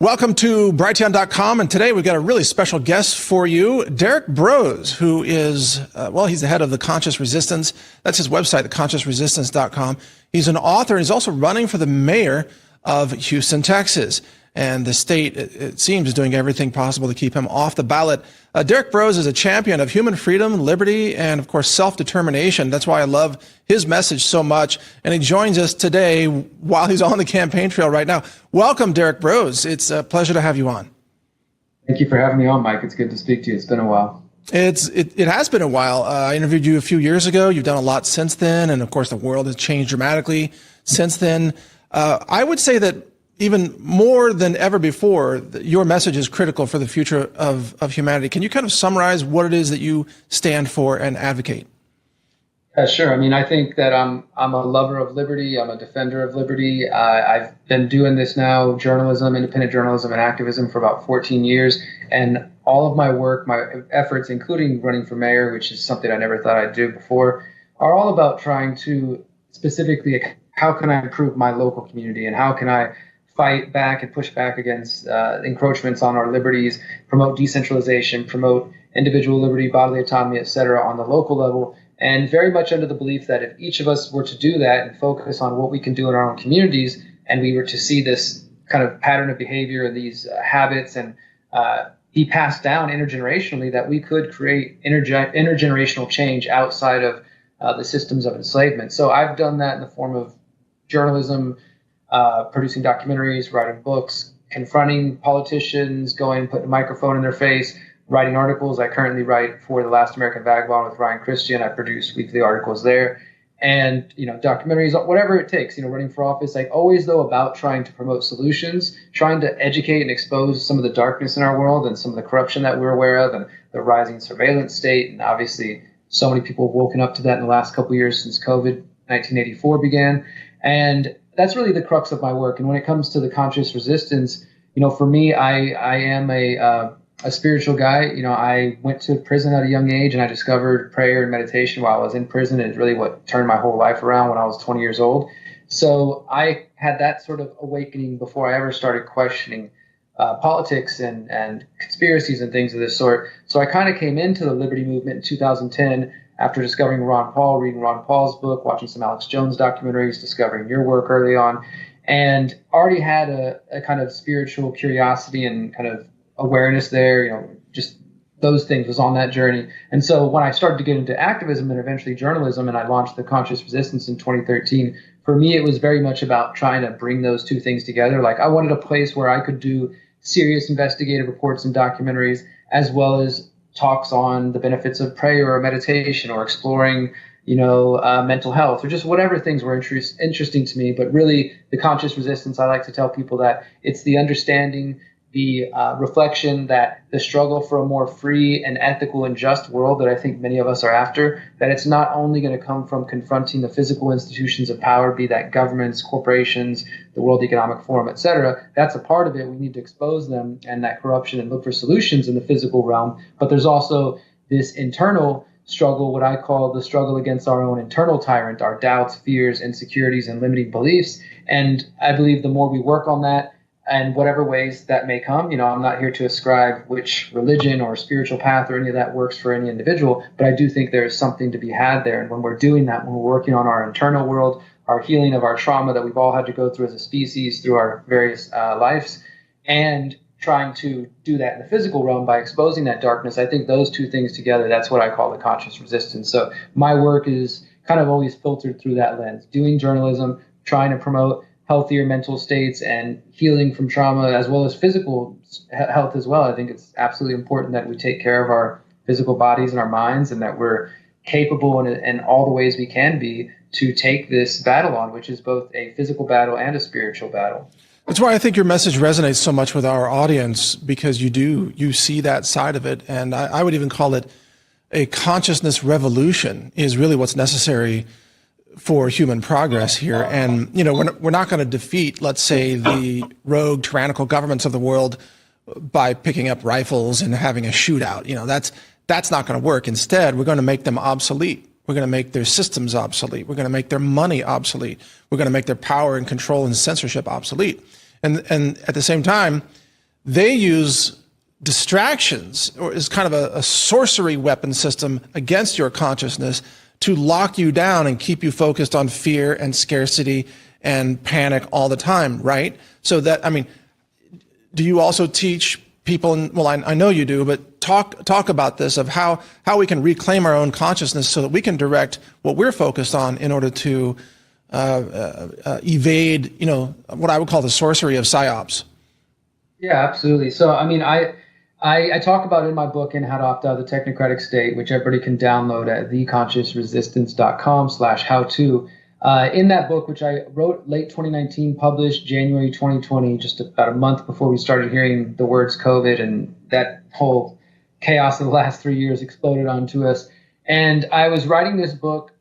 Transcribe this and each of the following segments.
Welcome to Brighteon.com, and today we've got a really special guest for you, Derrick Broze, who is, he's the head of The Conscious Resistance. That's his website, theconsciousresistance.com. He's an author, and he's also running for the mayor of Houston, Texas. And the state, it seems, is doing everything possible to keep him off the ballot. Derrick Broze is a champion of human freedom, liberty, and, of course, self-determination. That's why I love his message so much. And he joins us today while he's on the campaign trail right now. Welcome, Derrick Broze. It's a pleasure to have you on. Thank you for having me on, Mike. It's good to speak to you. It's been a while. It has been a while. I interviewed you a few years ago. You've done a lot since then. And, of course, the world has changed dramatically since then. I would say that even more than ever before, your message is critical for the future of humanity. Can you kind of summarize what it is that you stand for and advocate? Sure. I mean, I think that I'm a lover of liberty. I'm a defender of liberty. I've been doing this now, journalism, independent journalism, and activism for about 14 years. And all of my work, my efforts, including running for mayor, which is something I never thought I'd do before, are all about trying to specifically, how can I improve my local community, and how can I fight back and push back against encroachments on our liberties, promote decentralization, promote individual liberty, bodily autonomy, et cetera, on the local level. And very much under the belief that if each of us were to do that and focus on what we can do in our own communities, and we were to see this kind of pattern of behavior and these habits and be passed down intergenerationally, that we could create intergenerational change outside of the systems of enslavement. So I've done that in the form of journalism, producing documentaries, writing books, confronting politicians, going and putting a microphone in their face, writing articles. I currently write for The Last American Vagabond with Ryan Christian. I produce weekly articles there, and documentaries, whatever it takes. Running for office. Like always, though, about trying to promote solutions, trying to educate and expose some of the darkness in our world and some of the corruption that we're aware of, and the rising surveillance state. And obviously, so many people have woken up to that in the last couple of years since COVID 1984 began, and that's really the crux of my work. And when it comes to the conscious resistance, for me, I am a spiritual guy. I went to prison at a young age, and I discovered prayer and meditation while I was in prison. It's really what turned my whole life around when I was 20 years old. So I had that sort of awakening before I ever started questioning politics and conspiracies and things of this sort. So I kind of came into the liberty movement in 2010 after discovering Ron Paul, reading Ron Paul's book, watching some Alex Jones documentaries, discovering your work early on, and already had a kind of spiritual curiosity and kind of awareness there, just those things, was on that journey. And so when I started to get into activism and eventually journalism, and I launched The Conscious Resistance in 2013, for me, it was very much about trying to bring those two things together. Like I wanted a place where I could do serious investigative reports and documentaries, as well as talks on the benefits of prayer or meditation or exploring, mental health, or just whatever things were interesting to me. But really, the conscious resistance, I like to tell people that it's the understanding, the reflection that the struggle for a more free and ethical and just world that I think many of us are after, that it's not only going to come from confronting the physical institutions of power, be that governments, corporations, the World Economic Forum, et cetera. That's a part of it. We need to expose them and that corruption and look for solutions in the physical realm. But there's also this internal struggle, what I call the struggle against our own internal tyrant, our doubts, fears, insecurities, and limiting beliefs. And I believe the more we work on that, and whatever ways that may come, I'm not here to ascribe which religion or spiritual path or any of that works for any individual, but I do think there's something to be had there. And when we're doing that, when we're working on our internal world, our healing of our trauma that we've all had to go through as a species through our various lives, and trying to do that in the physical realm by exposing that darkness, I think those two things together, that's what I call the conscious resistance. So my work is kind of always filtered through that lens, doing journalism, trying to promote healthier mental states and healing from trauma, as well as physical health as well. I think it's absolutely important that we take care of our physical bodies and our minds, and that we're capable in all the ways we can be to take this battle on, which is both a physical battle and a spiritual battle. That's why I think your message resonates so much with our audience, because you see that side of it. And I would even call it a consciousness revolution is really what's necessary for human progress here. And, we're not going to defeat, let's say, the rogue tyrannical governments of the world by picking up rifles and having a shootout. That's not going to work. Instead, we're going to make them obsolete. We're going to make their systems obsolete. We're going to make their money obsolete. We're going to make their power and control and censorship obsolete. And at the same time, they use distractions, or is kind of a sorcery weapon system against your consciousness to lock you down and keep you focused on fear and scarcity and panic all the time, right? So that, I mean, do you also teach people, well, I know you do, but talk about this, of how we can reclaim our own consciousness so that we can direct what we're focused on in order to evade, what I would call the sorcery of psyops. Yeah, absolutely. So, I mean, I talk about in my book in How to Opt Out of the Technocratic State, which everybody can download at theconsciousresistance.com/how-to. In that book, which I wrote late 2019, published January 2020, just about a month before we started hearing the words COVID and that whole chaos of the last 3 years exploded onto us. And I was writing this book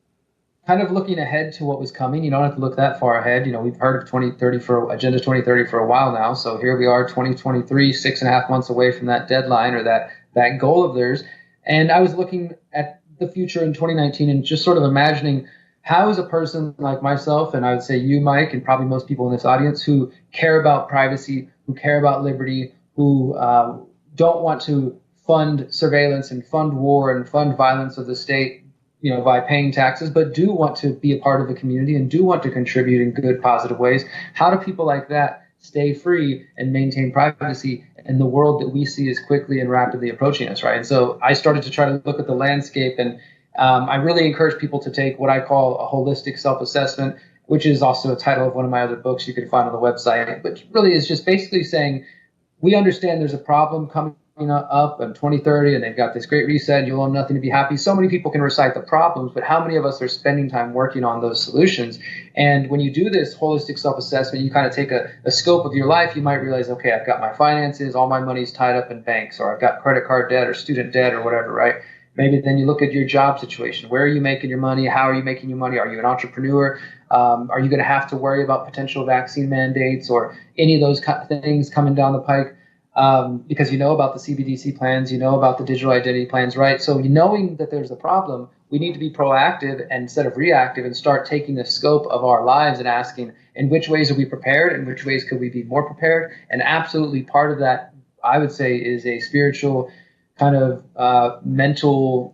kind of looking ahead to what was coming. You don't have to look that far ahead. We've heard of 2030 for Agenda 2030 for a while now. So here we are, 2023, 6.5 months away from that deadline or that goal of theirs. And I was looking at the future in 2019 and just sort of imagining, how is a person like myself, and I would say you, Mike, and probably most people in this audience who care about privacy, who care about liberty, who don't want to fund surveillance and fund war and fund violence of the state, by paying taxes, but do want to be a part of the community and do want to contribute in good, positive ways. How do people like that stay free and maintain privacy in the world that we see is quickly and rapidly approaching us, right? And so I started to try to look at the landscape, and I really encourage people to take what I call a holistic self-assessment, which is also a title of one of my other books you can find on the website, but really is just basically saying, we understand there's a problem coming up in 2030, and they've got this great reset, and you'll own nothing to be happy. So many people can recite the problems, but how many of us are spending time working on those solutions? And when you do this holistic self-assessment, you kind of take a scope of your life. You might realize, okay, I've got my finances, all my money's tied up in banks, or I've got credit card debt or student debt or whatever, right? Maybe then you look at your job situation. Where are you making your money? How are you making your money? Are you an entrepreneur? Are you going to have to worry about potential vaccine mandates or any of those things coming down the pike? Because you know about the CBDC plans, you know about the digital identity plans, right? So knowing that there's a problem, we need to be proactive instead of reactive and start taking the scope of our lives and asking, in which ways are we prepared? In which ways could we be more prepared? And absolutely part of that, I would say, is a spiritual kind of mental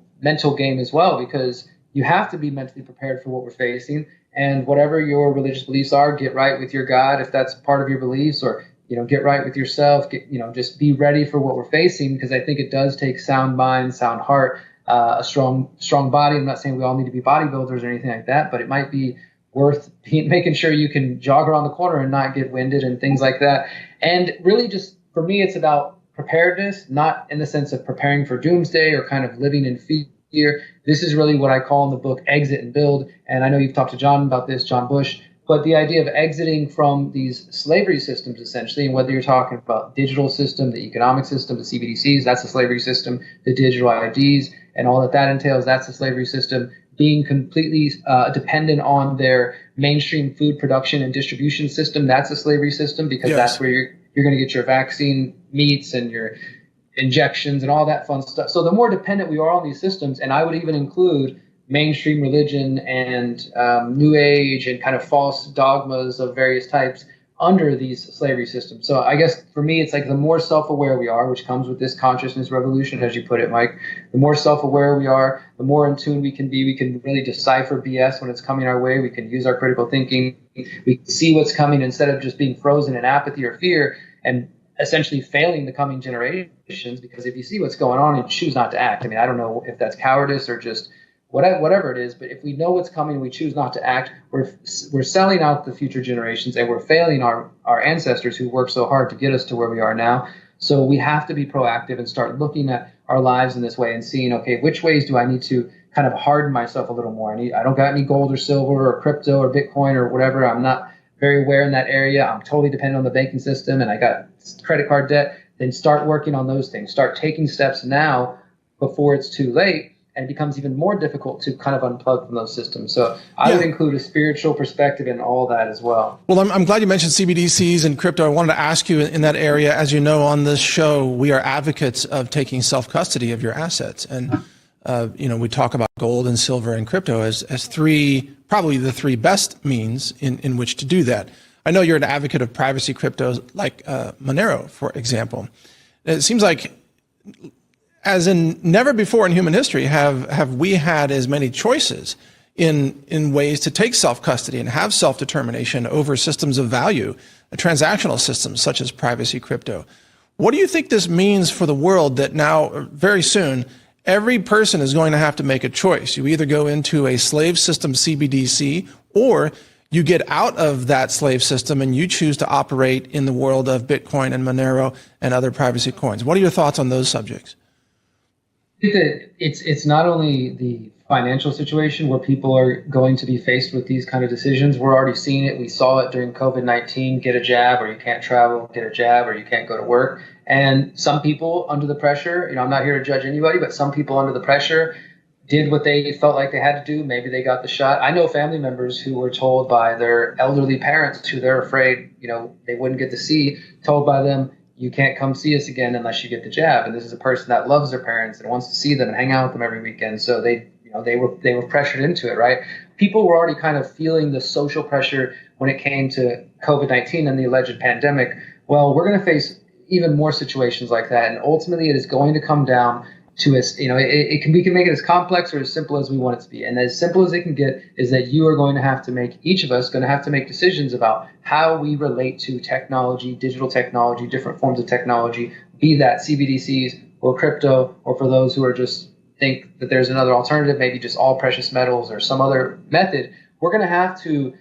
game as well, because you have to be mentally prepared for what we're facing. And whatever your religious beliefs are, get right with your God if that's part of your beliefs, or get right with yourself. Just be ready for what we're facing, because I think it does take sound mind, sound heart, a strong body. I'm not saying we all need to be bodybuilders or anything like that, but it might be worth making sure you can jog around the corner and not get winded and things like that. And really, just for me, it's about preparedness, not in the sense of preparing for doomsday or kind of living in fear. This is really what I call in the book exit and build. And I know you've talked to John about this, John Bush, but the idea of exiting from these slavery systems, essentially, and whether you're talking about digital system, the economic system, the CBDCs, that's a slavery system, the digital IDs, and all that entails, that's a slavery system. Being completely dependent on their mainstream food production and distribution system, that's a slavery system, because that's where you're going to get your vaccine meats and your injections and all that fun stuff. So the more dependent we are on these systems, and I would even include mainstream religion and New Age and kind of false dogmas of various types under these slavery systems. So I guess for me, it's like the more self-aware we are, which comes with this consciousness revolution, as you put it, Mike, the more self-aware we are, the more in tune we can be. We can really decipher BS when it's coming our way. We can use our critical thinking. We can see what's coming instead of just being frozen in apathy or fear and essentially failing the coming generations. Because if you see what's going on and choose not to act, I mean, I don't know if that's cowardice or just whatever it is, but if we know what's coming and we choose not to act, we're selling out the future generations, and we're failing our ancestors who worked so hard to get us to where we are now. So we have to be proactive and start looking at our lives in this way and seeing, okay, which ways do I need to kind of harden myself a little more? I don't got any gold or silver or crypto or Bitcoin or whatever. I'm not very aware in that area. I'm totally dependent on the banking system, and I got credit card debt. Then start working on those things. Start taking steps now before it's too late. And it becomes even more difficult to kind of unplug from those systems. So I would include a spiritual perspective in all that as well. Well, I'm glad you mentioned CBDCs and crypto. I wanted to ask you in that area. As you know, on this show, we are advocates of taking self-custody of your assets. And, we talk about gold and silver and crypto as probably the three best means in which to do that. I know you're an advocate of privacy cryptos like Monero, for example. It seems like, as in never before in human history, have we had as many choices in ways to take self-custody and have self-determination over systems of value, transactional systems such as privacy crypto. What do you think this means for the world that now, very soon, every person is going to have to make a choice? You either go into a slave system CBDC, or you get out of that slave system and you choose to operate in the world of Bitcoin and Monero and other privacy coins. What are your thoughts on those subjects? I think that it's not only the financial situation where people are going to be faced with these kind of decisions. We're already seeing it. We saw it during COVID-19, get a jab or you can't travel, get a jab or you can't go to work. And some people under the pressure, I'm not here to judge anybody, but some people under the pressure did what they felt like they had to do. Maybe they got the shot. I know family members who were told by their elderly parents who they're afraid, they wouldn't get to see, told by them, you can't come see us again unless you get the jab. And this is a person that loves their parents and wants to see them and hang out with them every weekend. So they were pressured into it, right? People were already kind of feeling the social pressure when it came to COVID-19 and the alleged pandemic. Well, we're going to face even more situations like that. And ultimately, it is going to come down to us. We can make it as complex or as simple as we want it to be. And as simple as it can get is that you are going to have to make, each of us going to have to make decisions about how we relate to technology, digital technology, different forms of technology, be that CBDCs or crypto, or for those who are just think that there's another alternative, maybe just all precious metals or some other method. We're going to have to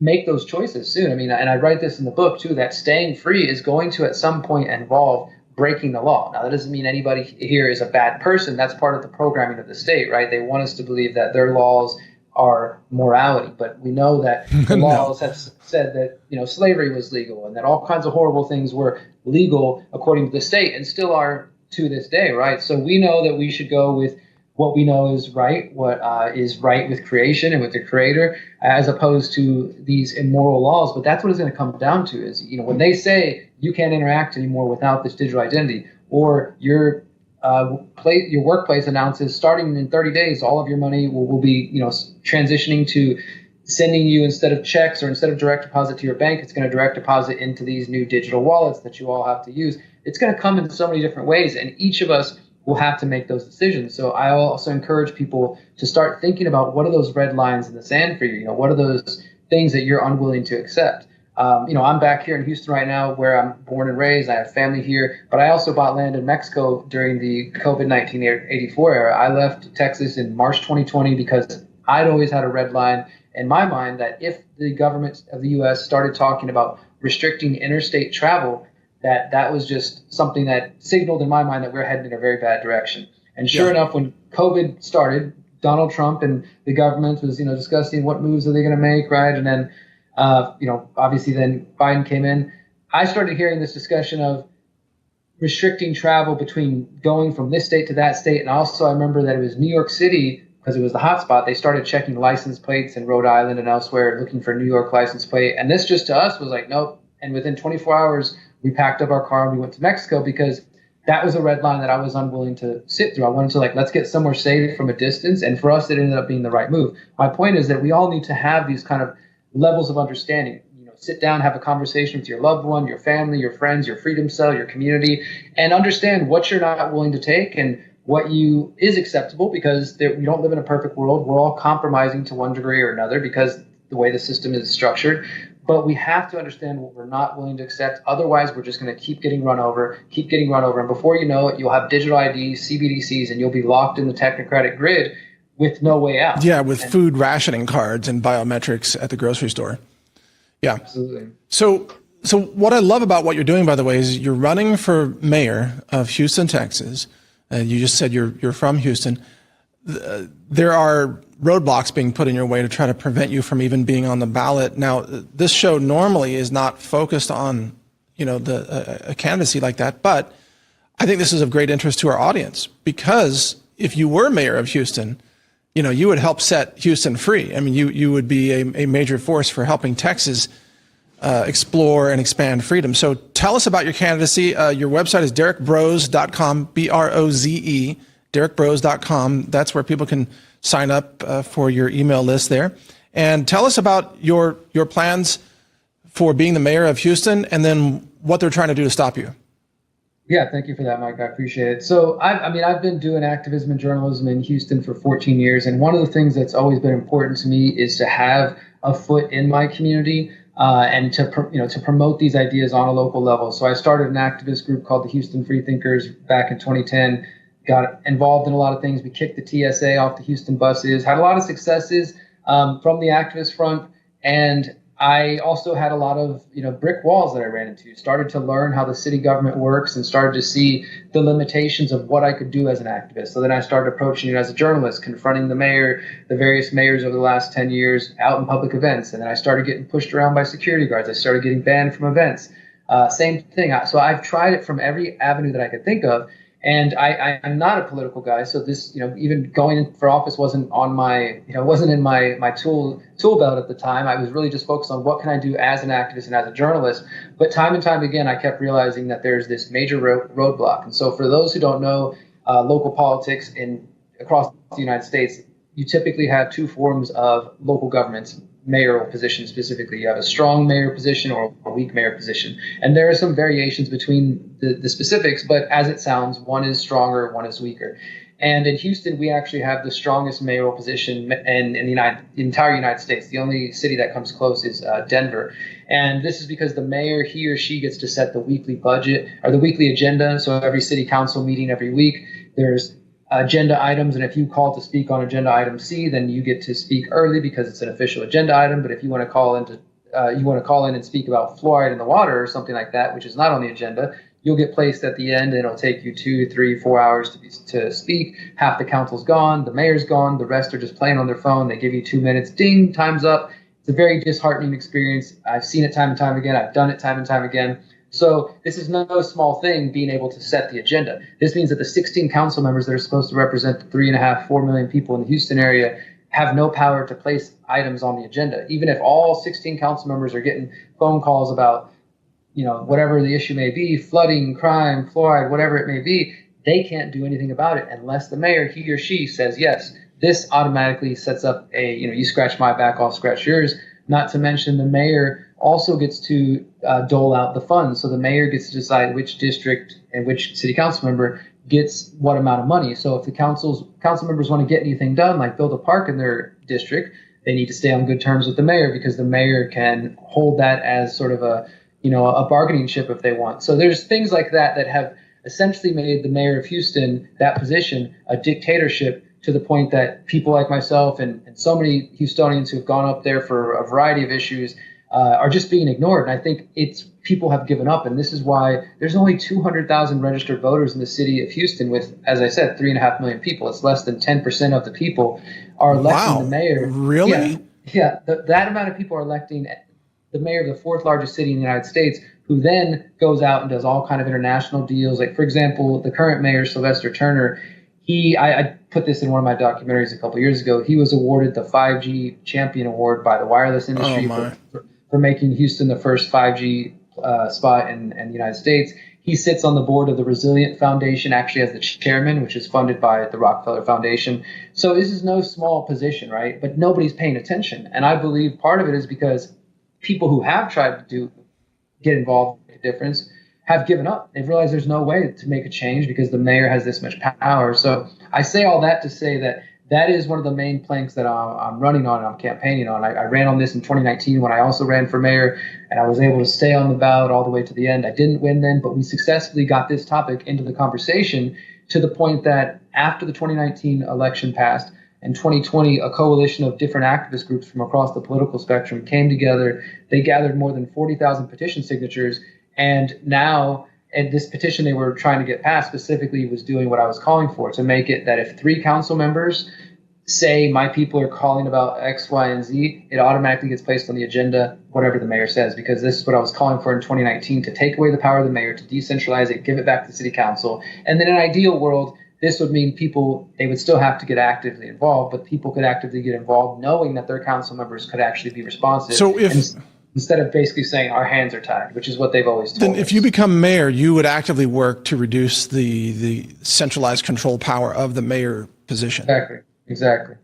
make those choices soon. And I write this in the book too, that staying free is going to at some point involve breaking the law. Now, that doesn't mean anybody here is a bad person. That's part of the programming of the state, right? They want us to believe that their laws are morality, but we know that the laws have said that, slavery was legal and that all kinds of horrible things were legal according to the state and still are to this day, right? So we know that we should go with what we know is right, what is right with creation and with the creator, as opposed to these immoral laws. But that's what it's going to come down to is, when they say you can't interact anymore without this digital identity, or your workplace announces starting in 30 days, all of your money will be, transitioning to sending you, instead of checks or instead of direct deposit to your bank, it's going to direct deposit into these new digital wallets that you all have to use. It's going to come in so many different ways, and each of us will have to make those decisions. So I also encourage people to start thinking about what are those red lines in the sand for you? What are those things that you're unwilling to accept? I'm back here in Houston right now where I'm born and raised. I have family here, but I also bought land in Mexico during the COVID-19 84 era. I left Texas in March 2020 because I'd always had a red line in my mind that if the government of the U.S. started talking about restricting interstate travel, that was just something that signaled in my mind that we're heading in a very bad direction. And sure enough, when COVID started, Donald Trump and the government was, discussing what moves are they going to make, right? And then, obviously then Biden came in. I started hearing this discussion of restricting travel between going from this state to that state. And also I remember that it was New York City, because it was the hotspot. They started checking license plates in Rhode Island and elsewhere, looking for New York license plate. And this just to us was like, nope. And within 24 hours, we packed up our car and we went to Mexico because that was a red line that I was unwilling to sit through. I wanted to let's get somewhere safe from a distance. And for us, it ended up being the right move. My point is that we all need to have these kind of levels of understanding. Sit down, have a conversation with your loved one, your family, your friends, your freedom cell, your community, and understand what you're not willing to take and what you is acceptable, because we don't live in a perfect world. We're all compromising to one degree or another because the way the system is structured. But we have to understand what we're not willing to accept. Otherwise, we're just going to keep getting run over. And before you know it, you'll have digital IDs, CBDCs, and you'll be locked in the technocratic grid with no way out. Yeah, with food rationing cards and biometrics at the grocery store. Yeah. Absolutely. So what I love about what you're doing, by the way, is you're running for mayor of Houston, Texas. And you just said you're from Houston. There are roadblocks being put in your way to try to prevent you from even being on the ballot. Now, this show normally is not focused on, a candidacy like that, but I think this is of great interest to our audience, because if you were mayor of Houston, you would help set Houston free. I mean, you would be a major force for helping Texas explore and expand freedom. So tell us about your candidacy. Your website is derrickbroze.com, BROZE, derrickbroze.com. That's where people can sign up for your email list there. And tell us about your plans for being the mayor of Houston, and then what they're trying to do to stop you. Yeah, thank you for that, Mike. I appreciate it. So, I've been doing activism and journalism in Houston for 14 years, and one of the things that's always been important to me is to have a foot in my community and to promote these ideas on a local level. So, I started an activist group called the Houston Freethinkers back in 2010. Got involved in a lot of things. We kicked the TSA off the Houston buses. Had a lot of successes from the activist front, and I also had a lot of, brick walls that I ran into. Started to learn how the city government works and started to see the limitations of what I could do as an activist. So then I started approaching it as a journalist, confronting the mayor, the various mayors over the last 10 years out in public events. And then I started getting pushed around by security guards. I started getting banned from events. Same thing. So I've tried it from every avenue that I could think of. And I'm not a political guy, so this, even going for office wasn't on wasn't in my tool belt at the time. I was really just focused on what can I do as an activist and as a journalist. But time and time again, I kept realizing that there's this major roadblock. And so for those who don't know local politics across the United States, you typically have two forms of local governments. Mayoral position specifically. You have a strong mayor position or a weak mayor position. And there are some variations between the specifics, but as it sounds, one is stronger, one is weaker. And in Houston, we actually have the strongest mayoral position in the entire United States. The only city that comes close is Denver. And this is because the mayor, he or she gets to set the weekly budget or the weekly agenda. So every city council meeting every week, there's agenda items, and if you call to speak on agenda item C, then you get to speak early because it's an official agenda item. But if you want to call in and speak about fluoride in the water or something like that, which is not on the agenda, you'll get placed at the end, and it'll take you 2, 3, 4 hours to speak. Half the council's gone, the mayor's gone, the rest are just playing on their phone. They give you 2 minutes, ding, time's up. It's a very disheartening experience. I've seen it time and time again. I've done it time and time again. So this is no small thing, being able to set the agenda. This means that the 16 council members that are supposed to represent the 3.5, 4 million people in the Houston area have no power to place items on the agenda. Even if all 16 council members are getting phone calls about, whatever the issue may be, flooding, crime, fluoride, whatever it may be, they can't do anything about it unless the mayor, he or she, says yes. This automatically sets up you scratch my back, I'll scratch yours. Not to mention the mayor also gets to dole out the funds. So the mayor gets to decide which district and which city council member gets what amount of money. So if the council members want to get anything done, like build a park in their district, they need to stay on good terms with the mayor because the mayor can hold that as sort of a bargaining chip if they want. So there's things like that that have essentially made the mayor of Houston, that position, a dictatorship, to the point that people like myself and so many Houstonians who have gone up there for a variety of issues are just being ignored. And I think people have given up. And this is why there's only 200,000 registered voters in the city of Houston with, as I said, 3.5 million people. It's less than 10% of the people are electing the mayor. Really? Yeah. That amount of people are electing the mayor of the fourth largest city in the United States, who then goes out and does all kind of international deals. Like, for example, the current mayor, Sylvester Turner, I put this in one of my documentaries a couple of years ago. He was awarded the 5G Champion Award by the wireless industry for making Houston the first 5G spot in the United States. He sits on the board of the Resilient Foundation, actually as the chairman, which is funded by the Rockefeller Foundation. So this is no small position, right? But nobody's paying attention. And I believe part of it is because people who have tried to get involved in a difference have given up. They've realized there's no way to make a change because the mayor has this much power. So I say all that to say that is one of the main planks that I'm running on and I'm campaigning on. I ran on this in 2019 when I also ran for mayor, and I was able to stay on the ballot all the way to the end. I didn't win then, but we successfully got this topic into the conversation to the point that after the 2019 election passed, in 2020, a coalition of different activist groups from across the political spectrum came together. They gathered more than 40,000 petition signatures. And now, and this petition they were trying to get passed specifically was doing what I was calling for, to make it that if 3 council members say my people are calling about X, Y, and Z, it automatically gets placed on the agenda, whatever the mayor says, because this is what I was calling for in 2019, to take away the power of the mayor, to decentralize it, give it back to the city council. And then in an ideal world, this would mean they would still have to get actively involved, but people could actively get involved knowing that their council members could actually be responsive. So instead of basically saying our hands are tied, which is what they've always told us. Then if you become mayor, you would actively work to reduce the centralized control power of the mayor position. Exactly.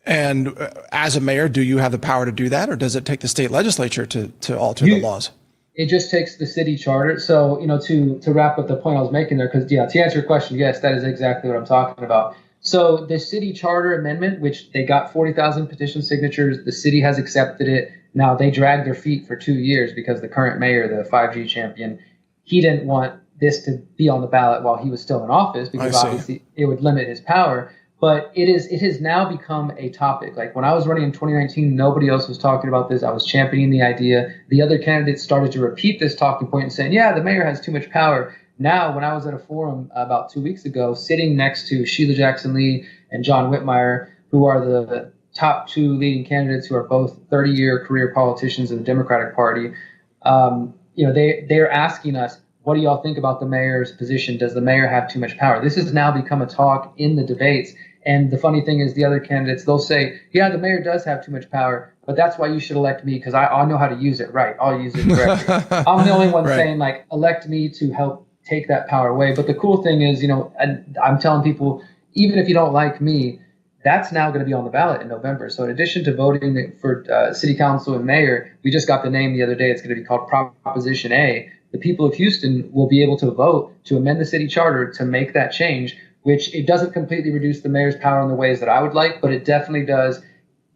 And as a mayor, do you have the power to do that, or does it take the state legislature to alter the laws? It just takes the city charter. So, to wrap up the point I was making there, because, yeah, to answer your question, yes, that is exactly what I'm talking about. So the city charter amendment, which they got 40,000 petition signatures, the city has accepted it. Now, they dragged their feet for 2 years because the current mayor, the 5G champion, he didn't want this to be on the ballot while he was still in office, because obviously it would limit his power. But it has now become a topic. Like when I was running in 2019, nobody else was talking about this. I was championing the idea. The other candidates started to repeat this talking point and saying, yeah, the mayor has too much power. Now, when I was at a forum about 2 weeks ago, sitting next to Sheila Jackson Lee and John Whitmire, who are the top two leading candidates who are both 30-year career politicians in the Democratic Party, they're asking us, what do y'all think about the mayor's position? Does the mayor have too much power? This has now become a talk in the debates. And the funny thing is the other candidates, they'll say, yeah, the mayor does have too much power, but that's why you should elect me, because I know how to use it right. I'll use it correctly. I'm the only one saying, like, elect me to help take that power away. But the cool thing is, and I'm telling people, even if you don't like me, that's now going to be on the ballot in November. So in addition to voting for city council and mayor, we just got the name the other day. It's going to be called Proposition A. The people of Houston will be able to vote to amend the city charter to make that change, which it doesn't completely reduce the mayor's power in the ways that I would like, but it definitely does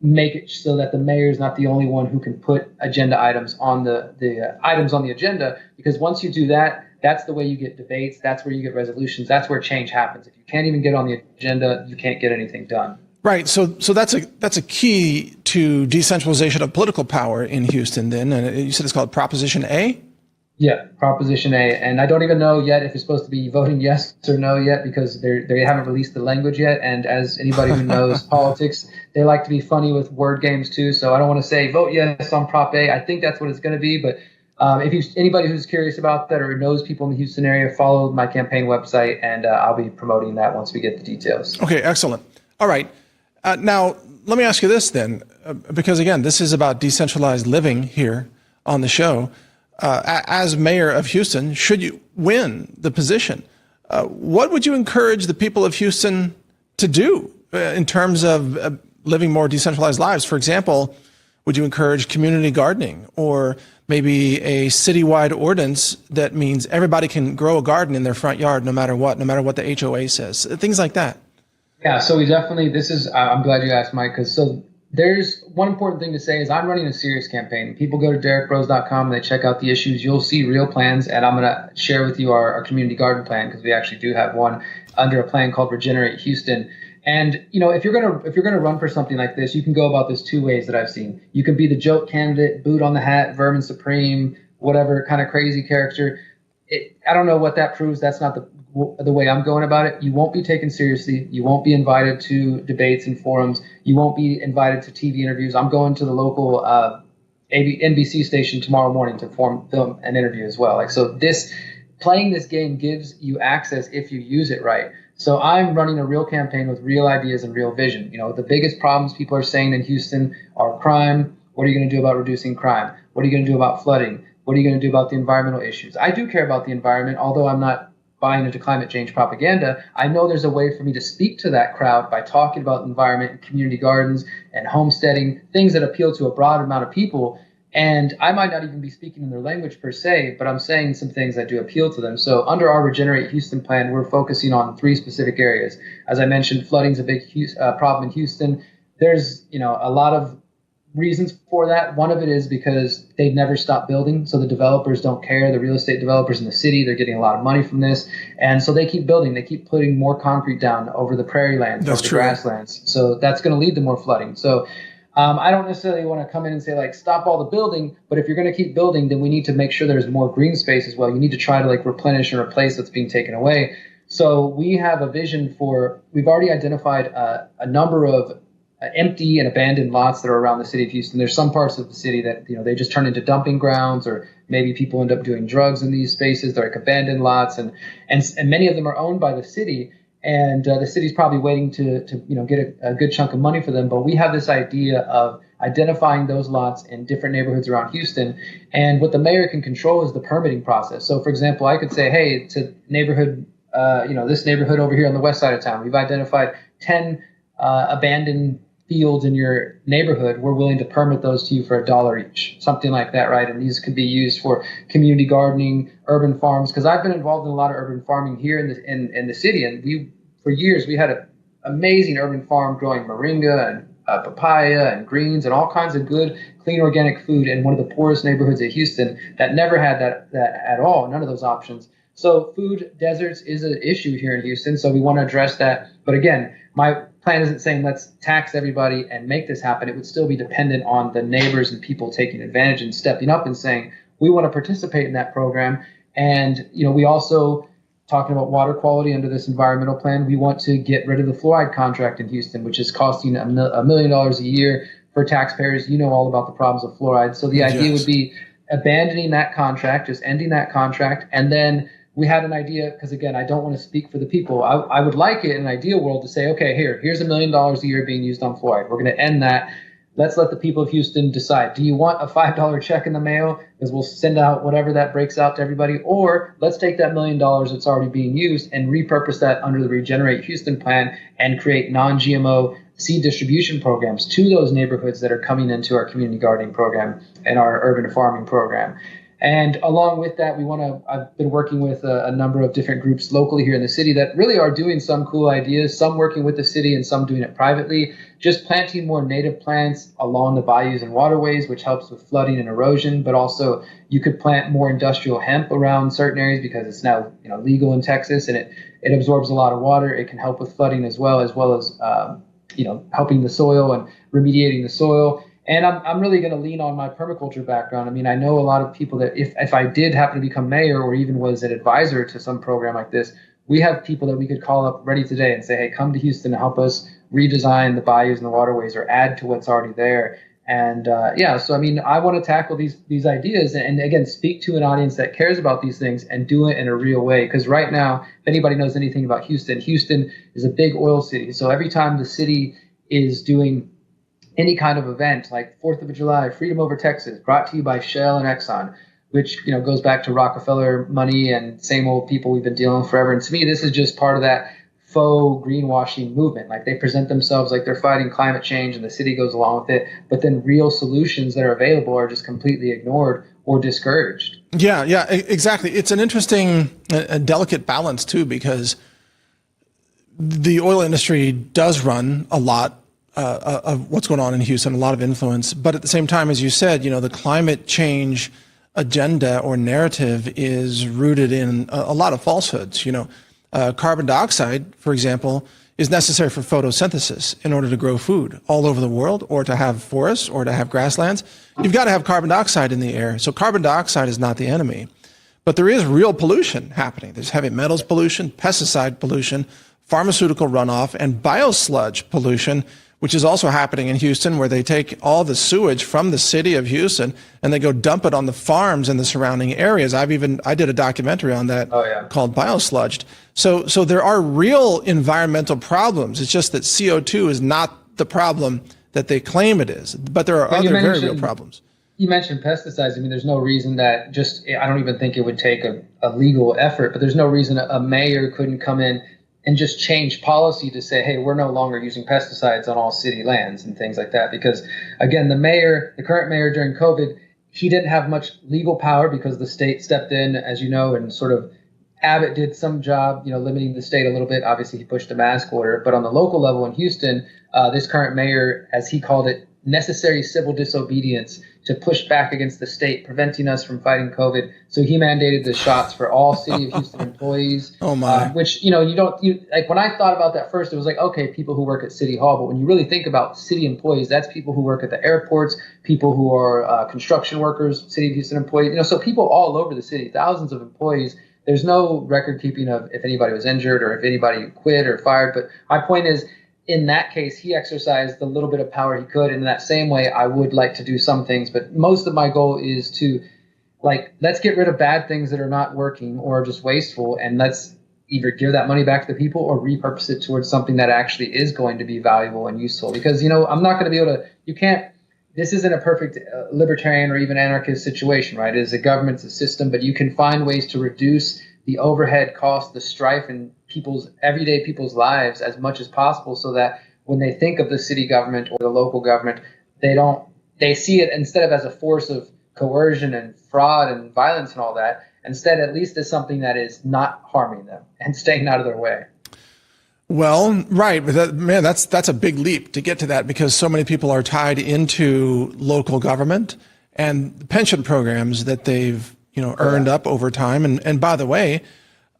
make it so that the mayor is not the only one who can put agenda items on the items on the agenda. Because once you do that, that's the way you get debates. That's where you get resolutions. That's where change happens. If you can't even get on the agenda, you can't get anything done. Right. So that's a key to decentralization of political power in Houston. Then, and you said it's called Proposition A. Yeah, Proposition A. And I don't even know yet if it's supposed to be voting yes or no yet, because they haven't released the language yet. And as anybody who knows politics, they like to be funny with word games too. So I don't want to say vote yes on Prop A. I think that's what it's going to be. But anybody who's curious about that or knows people in the Houston area, follow my campaign website, and I'll be promoting that once we get the details. Okay, excellent. All right. Now, let me ask you this then, because again, this is about decentralized living here on the show. As mayor of Houston, should you win the position, what would you encourage the people of Houston to do in terms of living more decentralized lives? For example, would you encourage community gardening, or maybe a citywide ordinance that means everybody can grow a garden in their front yard no matter what the HOA says, things like that? Yeah, so we definitely, I'm glad you asked, Mike, because there's one important thing to say is I'm running a serious campaign. People go to derrickbroze.com and they check out the issues. You'll see real plans, and I'm going to share with you our community garden plan, because we actually do have one under a plan called Regenerate Houston. And if you're gonna run for something like this, you can go about this two ways that I've seen. You can be the joke candidate, boot on the hat, vermin supreme, whatever kind of crazy character. I don't know what that proves. That's not the way I'm going about it. You won't be taken seriously. You won't be invited to debates and forums. You won't be invited to TV interviews. I'm going to the local NBC station tomorrow morning to film an interview as well. Playing this game gives you access if you use it right. So I'm running a real campaign with real ideas and real vision. The biggest problems people are saying in Houston are crime. What are you going to do about reducing crime? What are you going to do about flooding? What are you going to do about the environmental issues? I do care about the environment, although I'm not buying into climate change propaganda. I know there's a way for me to speak to that crowd by talking about the environment and community gardens and homesteading, things that appeal to a broad amount of people. And I might not even be speaking in their language per se, but I'm saying some things that do appeal to them. So under our Regenerate Houston plan, we're focusing on 3 specific areas. As I mentioned, flooding is a big problem in Houston. There's a lot of reasons for that. One of it is because they've never stopped building, so the developers don't care. The real estate developers in the city, they're getting a lot of money from this, and so they keep building. They keep putting more concrete down over the prairie lands, over the grasslands. So that's going to lead to more flooding. So I don't necessarily want to come in and say, stop all the building, but if you're going to keep building, then we need to make sure there's more green space as well. You need to try to replenish and replace what's being taken away. So we have a vision we've already identified a number of empty and abandoned lots that are around the city of Houston. There's some parts of the city that, they just turn into dumping grounds, or maybe people end up doing drugs in these spaces. They're abandoned lots, and many of them are owned by the city. And the city's probably waiting to get a good chunk of money for them. But we have this idea of identifying those lots in different neighborhoods around Houston. And what the mayor can control is the permitting process. So, for example, I could say, hey, it's a neighborhood, this neighborhood over here on the west side of town, we've identified 10 abandoned fields in your neighborhood, we're willing to permit those to you for $1 each, something like that, right? And these could be used for community gardening, urban farms, because I've been involved in a lot of urban farming here in the city, and for years we had an amazing urban farm growing moringa and papaya and greens and all kinds of good, clean organic food in one of the poorest neighborhoods of Houston that never had that at all, none of those options. So food deserts is an issue here in Houston, so we want to address that. But again, my plan isn't saying let's tax everybody and make this happen. It would still be dependent on the neighbors and people taking advantage and stepping up and saying, we want to participate in that program. And, we also, talking about water quality under this environmental plan, we want to get rid of the fluoride contract in Houston, which is costing $1 million a year for taxpayers. You know all about the problems of fluoride. So the idea would be abandoning that contract, just ending that contract. And then we had an idea, because again, I don't want to speak for the people. I would like it in an ideal world to say, okay, here's $1 million a year being used on fluoride. We're going to end that. Let's let the people of Houston decide. Do you want a $5 check in the mail? Because we'll send out whatever that breaks out to everybody. Or let's take that $1 million that's already being used and repurpose that under the Regenerate Houston plan and create non-GMO seed distribution programs to those neighborhoods that are coming into our community gardening program and our urban farming program. And along with that, I've been working with a number of different groups locally here in the city that really are doing some cool ideas, some working with the city and some doing it privately, just planting more native plants along the bayous and waterways, which helps with flooding and erosion. But also you could plant more industrial hemp around certain areas because it's now legal in Texas, and it absorbs a lot of water. It can help with flooding as well as helping the soil and remediating the soil. And I'm really going to lean on my permaculture background. I mean, I know a lot of people that if I did happen to become mayor or even was an advisor to some program like this, we have people that we could call up ready today and say, hey, come to Houston and help us redesign the bayous and the waterways or add to what's already there. And so I mean, I want to tackle these ideas and again, speak to an audience that cares about these things and do it in a real way. Because right now, if anybody knows anything about Houston is a big oil city. So every time the city is doing any kind of event like 4th of July, Freedom Over Texas, brought to you by Shell and Exxon, which goes back to Rockefeller money and same old people we've been dealing with forever. And to me, this is just part of that faux greenwashing movement. Like they present themselves like they're fighting climate change and the city goes along with it, but then real solutions that are available are just completely ignored or discouraged. Yeah, exactly. It's an interesting, delicate balance too, because the oil industry does run a lot of what's going on in Houston, a lot of influence. But at the same time, as you said, the climate change agenda or narrative is rooted in a lot of falsehoods. Carbon dioxide, for example, is necessary for photosynthesis in order to grow food all over the world, or to have forests, or to have grasslands. You've got to have carbon dioxide in the air. So carbon dioxide is not the enemy. But there is real pollution happening. There's heavy metals pollution, pesticide pollution, pharmaceutical runoff, and biosludge pollution, which is also happening in Houston, where they take all the sewage from the city of Houston and they go dump it on the farms in the surrounding areas. I did a documentary on that called Biosludged. So there are real environmental problems. It's just that CO2 is not the problem that they claim it is, but there are other very real problems. You mentioned pesticides. I mean, there's no reason that I don't even think it would take a legal effort, but there's no reason a mayor couldn't come in and just change policy to say, hey, we're no longer using pesticides on all city lands and things like that. Because again, the current mayor during COVID, he didn't have much legal power because the state stepped in, as you know, and sort of Abbott did some job, limiting the state a little bit. Obviously, he pushed a mask order. But on the local level in Houston, this current mayor, as he called it, necessary civil disobedience to push back against the state, preventing us from fighting COVID. So he mandated the shots for all City of Houston employees. Oh my! Which when I thought about that first, it was like, okay, people who work at City Hall. But when you really think about city employees, that's people who work at the airports, people who are construction workers, City of Houston employees. So people all over the city, thousands of employees. There's no record keeping of if anybody was injured or if anybody quit or fired. But my point is, in that case, he exercised the little bit of power he could. And in that same way, I would like to do some things. But most of my goal is to, let's get rid of bad things that are not working or just wasteful. And let's either give that money back to the people or repurpose it towards something that actually is going to be valuable and useful. Because, I'm not going to be able to, this isn't a perfect libertarian or even anarchist situation, right? It is a government, it's a system, but you can find ways to reduce the overhead cost, the strife in everyday people's lives as much as possible, so that when they think of the city government or the local government, they see it instead of as a force of coercion and fraud and violence and all that, instead at least as something that is not harming them and staying out of their way. Well, right. But that's a big leap to get to that, because so many people are tied into local government and the pension programs that they've, earned up over time. And by the way,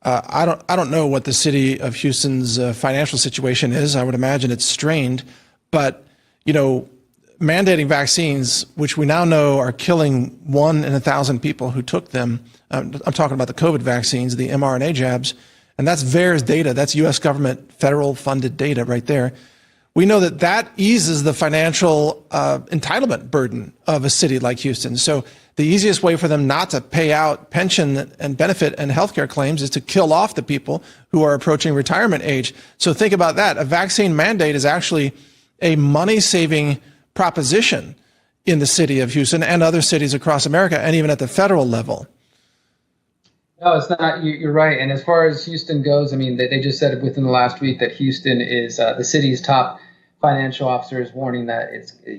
I don't know what the city of Houston's financial situation is. I would imagine it's strained, but, mandating vaccines, which we now know are killing 1 in 1,000 people who took them. I'm talking about the COVID vaccines, the mRNA jabs, and that's VAERS data. That's U.S. government federal funded data right there. We know that eases the financial entitlement burden of a city like Houston. So the easiest way for them not to pay out pension and benefit and healthcare claims is to kill off the people who are approaching retirement age. So think about that. A vaccine mandate is actually a money-saving proposition in the city of Houston and other cities across America, and even at the federal level. No, it's not. You're right. And as far as Houston goes, I mean, they just said within the last week that Houston is the city's top financial officer is warning that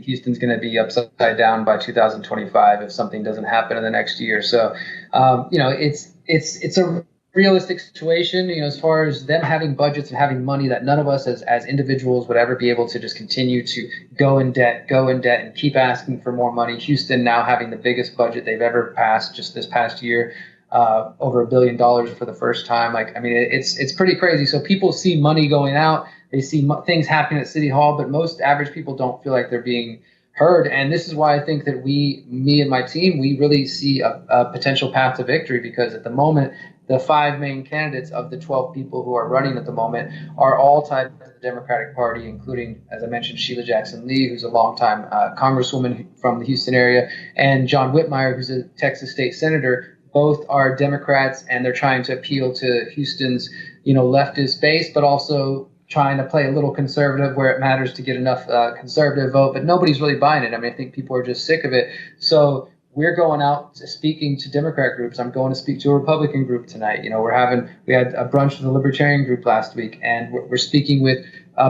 Houston's going to be upside down by 2025 if something doesn't happen in the next year. So, it's a realistic situation, as far as them having budgets and having money that none of us as individuals would ever be able to just continue to go in debt and keep asking for more money. Houston now having the biggest budget they've ever passed just this past year, over $1 billion for the first time. It's pretty crazy. So people see money going out, they see things happening at City Hall, but most average people don't feel like they're being heard. And this is why I think that me and my team, we really see a potential path to victory, because at the moment, the 5 main candidates of the 12 people who are running at the moment are all tied to the Democratic Party, including, as I mentioned, Sheila Jackson Lee, who's a longtime congresswoman from the Houston area, and John Whitmire, who's a Texas state senator. Both are Democrats, and they're trying to appeal to Houston's, leftist base, but also trying to play a little conservative where it matters to get enough conservative vote. But nobody's really buying it. I think people are just sick of it. So we're going out speaking to Democrat groups. I'm going to speak to a Republican group tonight. We had a brunch with a Libertarian group last week, and we're speaking with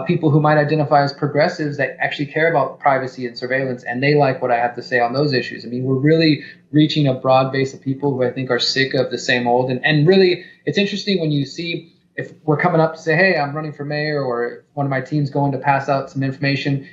people who might identify as progressives that actually care about privacy and surveillance, and they like what I have to say on those issues. We're really reaching a broad base of people who I think are sick of the same old. And really, it's interesting when you see, if we're coming up to say, hey, I'm running for mayor, or if one of my team's going to pass out some information,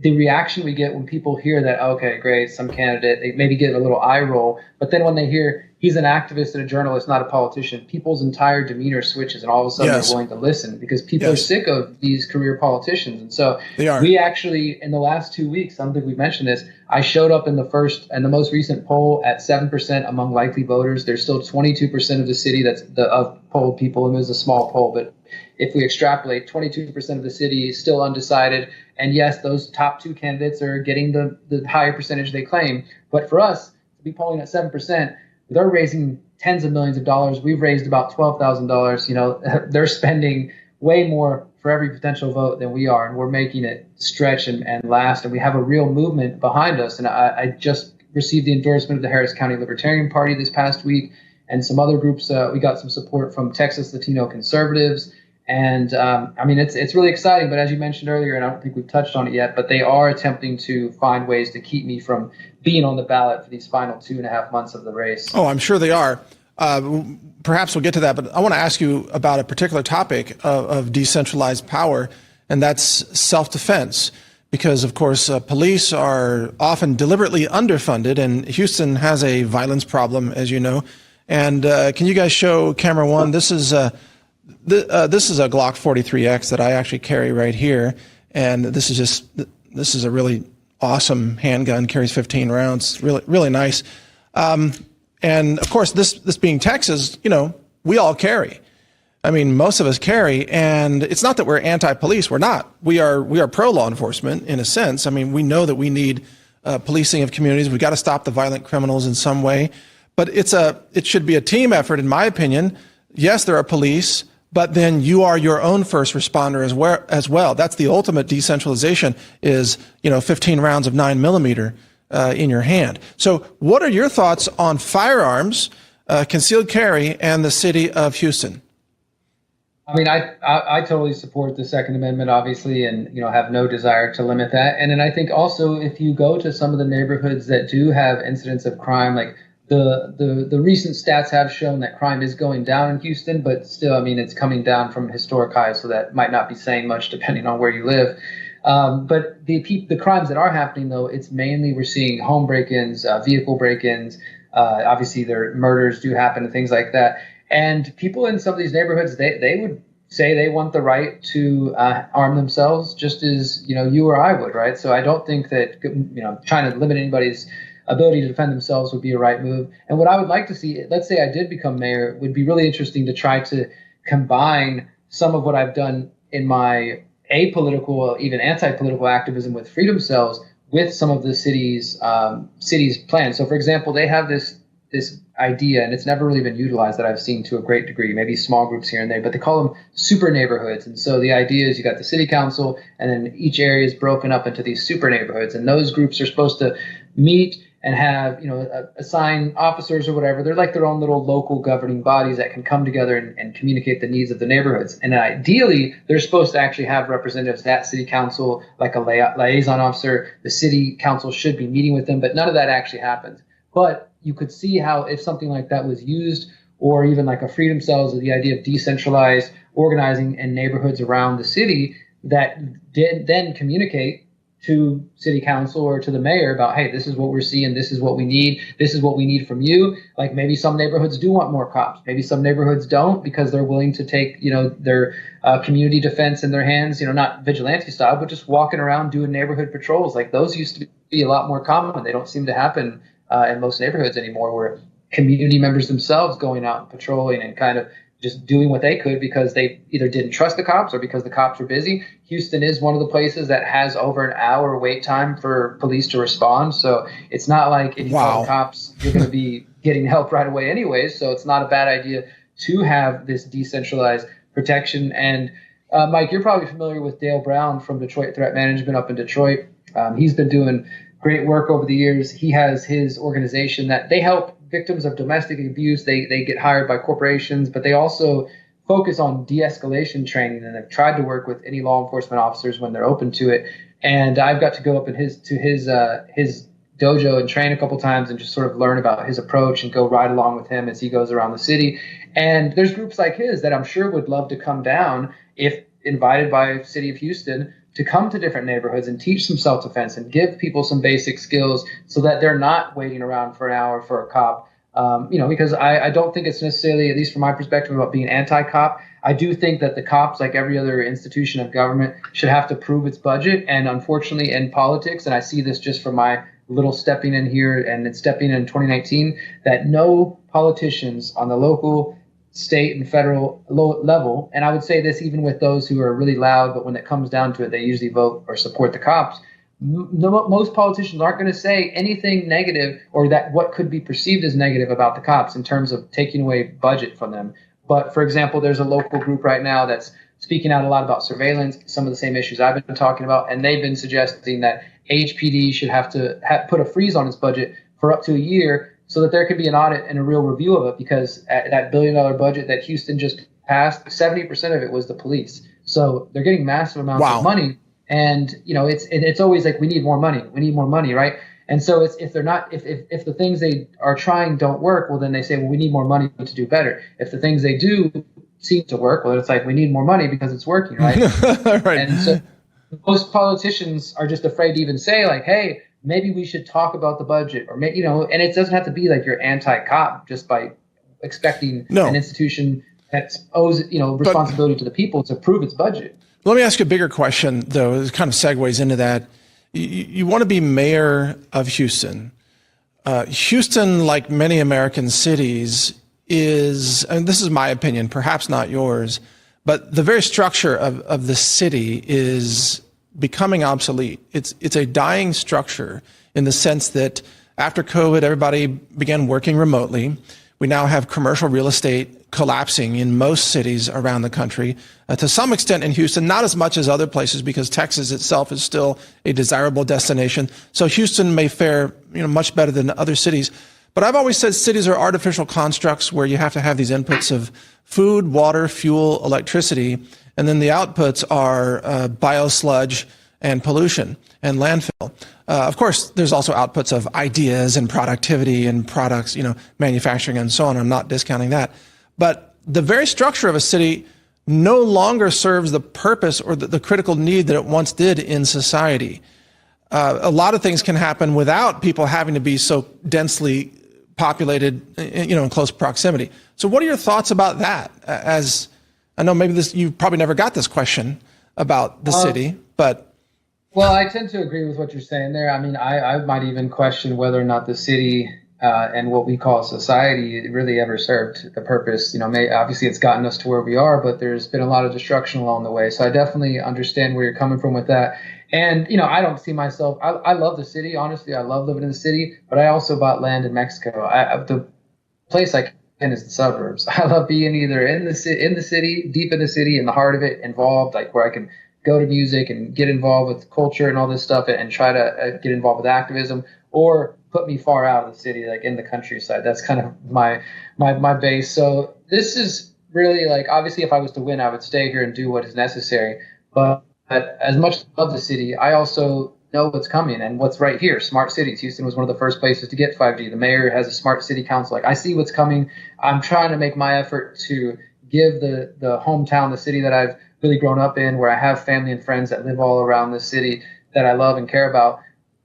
the reaction we get when people hear that, okay, great, some candidate, they maybe get a little eye roll. But then when they hear he's an activist and a journalist, not a politician, people's entire demeanor switches, and all of a sudden they're willing to listen, because people are sick of these career politicians. And so we actually, in the last 2 weeks, I don't think we've mentioned this, I showed up in the most recent poll at 7% among likely voters. There's still 22% of the city of polled people, and it was a small poll, but if we extrapolate, 22% of the city is still undecided. And yes, those top 2 candidates are getting the higher percentage they claim. But for us to be polling at 7%, they're raising tens of millions of dollars. We've raised about $12,000. They're spending way more for every potential vote than we are, and we're making it stretch and last. And we have a real movement behind us. And I just received the endorsement of the Harris County Libertarian Party this past week, and some other groups. We got some support from Texas Latino Conservatives. And it's really exciting. But as you mentioned earlier, and I don't think we've touched on it yet, but they are attempting to find ways to keep me from being on the ballot for these final 2.5 months of the race. Oh, I'm sure they are. Perhaps we'll get to that. But I want to ask you about a particular topic of decentralized power, and that's self-defense. Because, of course, police are often deliberately underfunded, and Houston has a violence problem, as you know. And can you guys show camera 1? This is this is a Glock 43X that I actually carry right here, and this is a really awesome handgun. Carries 15 rounds, really nice. And of course, this being Texas, we all carry. Most of us carry, and it's not that we're anti-police. We're not. We are pro law enforcement in a sense. We know that we need policing of communities. We've got to stop the violent criminals in some way, but it should be a team effort, in my opinion. Yes, there are police, but then you are your own first responder as well. That's the ultimate decentralization, is 15 rounds of 9mm in your hand. So what are your thoughts on firearms, concealed carry, and the city of Houston? I mean, I totally support the Second Amendment, obviously, and have no desire to limit that. And then I think also if you go to some of the neighborhoods that do have incidents of crime, like the recent stats have shown that crime is going down in Houston, but still, I mean, it's coming down from historic highs, so that might not be saying much depending on where you live. But the crimes that are happening, though, it's mainly we're seeing home break-ins, vehicle break-ins. Obviously, their murders do happen and things like that. And people in some of these neighborhoods, they would say they want the right to arm themselves, just as you or I would, right? So I don't think that trying to limit anybody's ability to defend themselves would be a right move. And what I would like to see, let's say I did become mayor, would be really interesting to try to combine some of what I've done in my apolitical, even anti-political activism with freedom cells with some of the city's plans. So, for example, they have this idea, and it's never really been utilized that I've seen to a great degree, maybe small groups here and there, but they call them super neighborhoods. And so the idea is you got the city council, and then each area is broken up into these super neighborhoods, and those groups are supposed to meet and have, assign officers or whatever. They're like their own little local governing bodies that can come together and communicate the needs of the neighborhoods. And ideally, they're supposed to actually have representatives at city council, like a liaison officer. The city council should be meeting with them, but none of that actually happens. But you could see how if something like that was used, or even like a freedom cells, or the idea of decentralized organizing in neighborhoods around the city that did then communicate to city council or to the mayor about, hey, this is what we're seeing, this is what we need, this is what we need from you. Like maybe some neighborhoods do want more cops, maybe some neighborhoods don't, because they're willing to take their community defense in their hands, not vigilante style, but just walking around doing neighborhood patrols. Like those used to be a lot more common. They don't seem to happen in most neighborhoods anymore, where community members themselves going out and patrolling and kind of just doing what they could because they either didn't trust the cops or because the cops were busy. Houston is one of the places that has over an hour wait time for police to respond. So it's not like if you call the cops, you're going to be getting help right away anyways. So it's not a bad idea to have this decentralized protection. And Mike, you're probably familiar with Dale Brown from Detroit Threat Management up in Detroit. He's been doing great work over the years. He has his organization that they help victims of domestic abuse. They get hired by corporations, but they also focus on de-escalation training, and they've tried to work with any law enforcement officers when they're open to it. And I've got to go up in his dojo and train a couple times and just sort of learn about his approach and go ride along with him as he goes around the city. And there's groups like his that I'm sure would love to come down if invited by the city of Houston to come to different neighborhoods and teach some self-defense and give people some basic skills so that they're not waiting around for an hour for a cop. Because I don't think it's necessarily, at least from my perspective, about being anti-cop. I do think that the cops, like every other institution of government, should have to prove its budget. And unfortunately, in politics, and I see this just from my little stepping in here and then stepping in 2019, that no politicians on the local, state, and federal level, and I would say this even with those who are really loud, but when it comes down to it, they usually vote or support the cops. Most politicians aren't going to say anything negative or that what could be perceived as negative about the cops in terms of taking away budget from them. But for example, there's a local group right now that's speaking out a lot about surveillance, some of the same issues I've been talking about, and they've been suggesting that HPD should have to put a freeze on its budget for up to a year so that there could be an audit and a real review of it, because at that $1 billion budget that Houston just passed, 70% of it was the police. So they're getting massive amounts of money. And, it's always like, we need more money, right? And so if the things they are trying don't work, well, then they say, well, we need more money to do better. If the things they do seem to work, well, it's like, we need more money because it's working, right? Right. And so most politicians are just afraid to even say, like, hey, maybe we should talk about the budget, or maybe, and it doesn't have to be like you're anti-cop just by expecting an institution that owes, responsibility to the people to prove its budget. Let me ask you a bigger question, though. It kind of segues into that. You want to be mayor of Houston. Houston, like many American cities, is, and this is my opinion, perhaps not yours, but the very structure of the city is becoming obsolete. It's a dying structure in the sense that after COVID, everybody began working remotely. We now have commercial real estate collapsing in most cities around the country. To some extent in Houston, not as much as other places, because Texas itself is still a desirable destination. So Houston may fare, much better than other cities. But I've always said cities are artificial constructs where you have to have these inputs of food, water, fuel, electricity, and then the outputs are biosludge and pollution and landfill. Of course, there's also outputs of ideas and productivity and products, manufacturing and so on. I'm not discounting that. But the very structure of a city no longer serves the purpose or the critical need that it once did in society. A lot of things can happen without people having to be so densely populated, in close proximity. So what are your thoughts about that? As I know maybe you probably never got this question about the city, but... Well, I tend to agree with what you're saying there. I mean, I might even question whether or not the city and what we call society really ever served the purpose. Obviously it's gotten us to where we are, but there's been a lot of destruction along the way. So I definitely understand where you're coming from with that. And, I don't see myself, I love the city. Honestly, I love living in the city, but I also bought land in Mexico. The place I can is the suburbs. I love being either in the city, deep in the city, in the heart of it, involved, like where I can go to music and get involved with culture and all this stuff and try to get involved with activism, or put me far out of the city, like in the countryside. That's kind of my base. So this is really like, obviously if I was to win, I would stay here and do what is necessary. But as much as I love the city, I also know what's coming and what's right here. Smart cities. Houston was one of the first places to get 5G. The mayor has a smart city council. Like, I see what's coming. I'm trying to make my effort to give the hometown, the city that I've really grown up in, where I have family and friends that live all around the city that I love and care about,